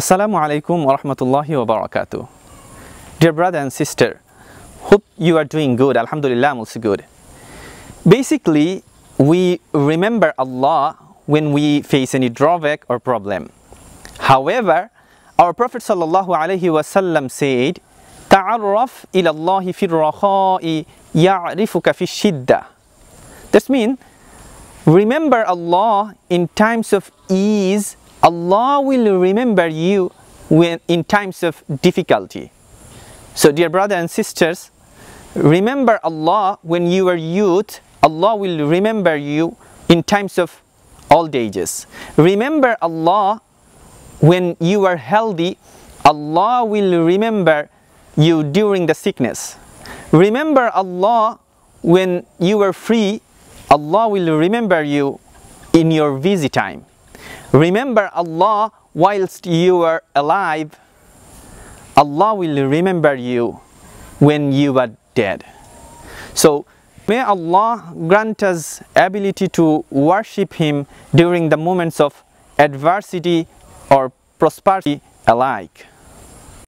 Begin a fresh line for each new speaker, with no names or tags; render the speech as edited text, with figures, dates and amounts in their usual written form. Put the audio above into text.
Assalamu alaikum wa rahmatullahi wa barakatuh. Dear brother and sister, hope you are doing good. Alhamdulillah, I'm also good. Basically, we remember Allah when we face any drawback or problem. However, our Prophet sallallahu alaihi wasallam said, "Ta'arraf ila Allahi fi ar-rakha'i ya'rifuka fi shiddah." That means, remember Allah in times of ease. Allah will remember you when in times of difficulty. So dear brothers and sisters, remember Allah when you are youth. Allah will remember you in times of old ages. Remember Allah when you are healthy. Allah will remember you during the sickness. Remember Allah when you are free. Allah will remember you in your busy time. Remember Allah whilst you are alive. Allah will remember you when you are dead. So may Allah grant us ability to worship Him during the moments of adversity or prosperity alike.